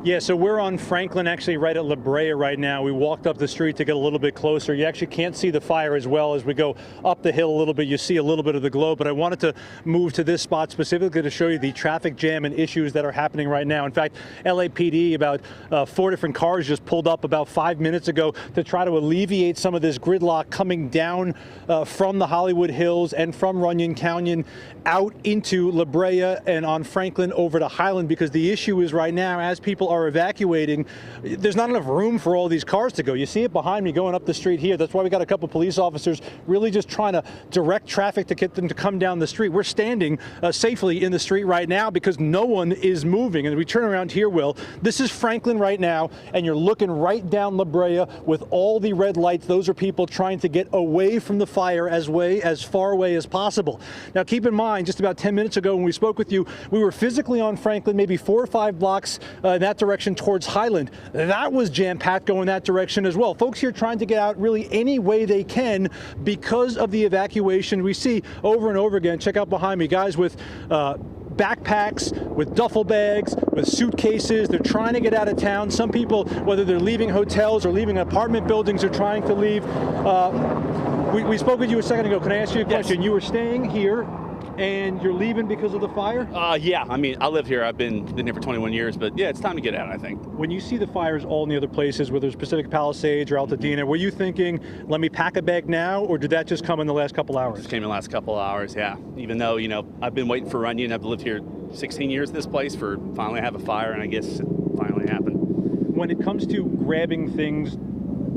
Yeah, so we're on Franklin, actually right at La Brea right now. We walked up the street to get a little bit closer. You actually can't see the fire as well. As we go up the hill a little bit, you see a little bit of the glow, but I wanted to move to this spot specifically to show you the traffic jam and issues that are happening right now. In fact, LAPD, about 4 different cars just pulled up about 5 minutes ago to try to alleviate some of this gridlock coming down from the Hollywood Hills and from Runyon Canyon out into La Brea and on Franklin over to Highland, because the issue is right now, as people are evacuating, there's not enough room for all these cars to go. You see it behind me going up the street here. That's why we got a couple police officers really just trying to direct traffic to get them to come down the street. We're standing safely in the street right now because no one is moving. And we turn around here, Will, this is Franklin right now, and you're looking right down La Brea with all the red lights. Those are people trying to get away from the fire as far away as possible. Now, keep in mind, just about 10 minutes ago when we spoke with you, we were physically on Franklin, maybe 4 or 5 blocks in that direction towards Highland. That was jam-packed going that direction as well. Folks here trying to get out really any way they can because of the evacuation we see over and over again. Check out behind me, guys with backpacks, with duffel bags, with suitcases. They're trying to get out of town. Some people, whether they're leaving hotels or leaving apartment buildings, are trying to leave. We spoke with you a second ago. Can I ask you a question? Yes. You were staying here and you're leaving because of the fire? Yeah, I mean, I live here. I've been here for 21 years, but yeah, it's time to get out, I think. When you see the fires all in the other places, whether it's Pacific Palisades or Altadena, were you thinking, let me pack a bag now, or did that just come in the last couple hours? It came in the last couple of hours, yeah. Even though, I've been waiting for Runyon. I've lived here 16 years this place for finally have a fire, and I guess it finally happened. When it comes to grabbing things,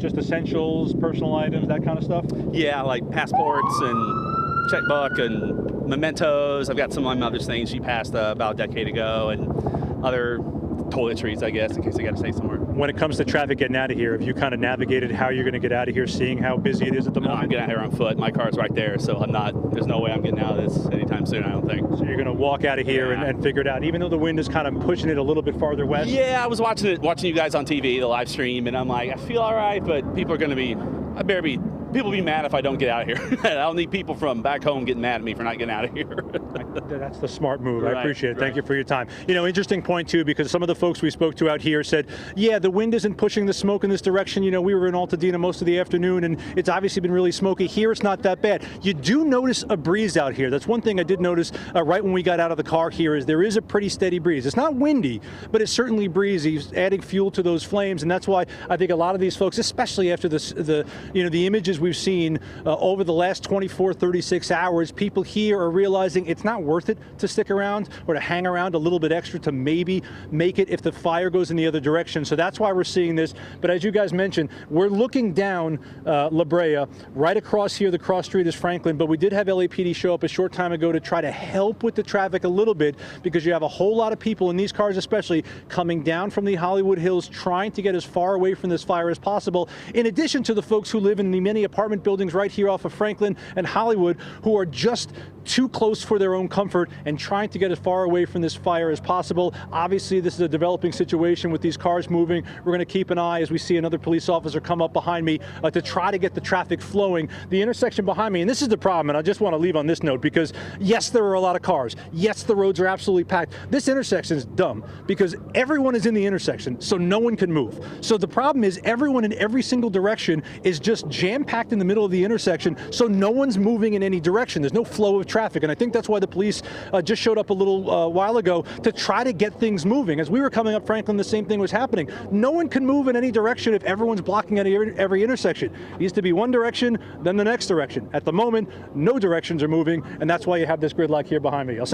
just essentials, personal items, that kind of stuff? Yeah, like passports and checkbook and mementos. I've got some of my mother's things she passed about a decade ago, and other toiletries, I guess, in case I got to stay somewhere. When it comes to traffic getting out of here, have you kind of navigated how you're going to get out of here, seeing how busy it is at the moment? I'm getting out here on foot. My car's right there, so there's no way I'm getting out of this anytime soon, I don't think. So you're going to walk out of here and figure it out, even though the wind is kind of pushing it a little bit farther west? Yeah, I was watching you guys on TV, the live stream, and I'm like, I feel all right, but people will be mad if I don't get out of here. I don't need people from back home getting mad at me for not getting out of here. That's the smart move. Right, I appreciate it. right. Thank you for your time. Interesting point, too, because some of the folks we spoke to out here said, yeah, the wind isn't pushing the smoke in this direction. We were in Altadena most of the afternoon, and it's obviously been really smoky. Here, it's not that bad. You do notice a breeze out here. That's one thing I did notice right when we got out of the car here, is there is a pretty steady breeze. It's not windy, but it's certainly breezy, adding fuel to those flames, and that's why I think a lot of these folks, especially after the images we've seen over the last 24, 36 hours, people here are realizing it's not worth it to stick around or to hang around a little bit extra to maybe make it if the fire goes in the other direction. So that's why we're seeing this. But as you guys mentioned, we're looking down La Brea. Right across here, the cross street is Franklin, but we did have LAPD show up a short time ago to try to help with the traffic a little bit, because you have a whole lot of people in these cars especially coming down from the Hollywood Hills trying to get as far away from this fire as possible, in addition to the folks who live in the many apartment buildings right here off of Franklin and Hollywood who are just too close for their own comfort and trying to get as far away from this fire as possible. Obviously, this is a developing situation with these cars moving. We're going to keep an eye as we see another police officer come up behind me to try to get the traffic flowing. The intersection behind me, and this is the problem, and I just want to leave on this note, because yes, there are a lot of cars. Yes, the roads are absolutely packed. This intersection is dumb because everyone is in the intersection, so no one can move. So the problem is everyone in every single direction is just jam-packed in the middle of the intersection, so no one's moving in any direction. There's no flow of traffic, and I think that's why the police just showed up a little while ago to try to get things moving. As we were coming up Franklin, the same thing was happening. No one can move in any direction if everyone's blocking at every intersection. It needs to be one direction, then the next direction. At the moment, no directions are moving, and that's why you have this gridlock here behind me.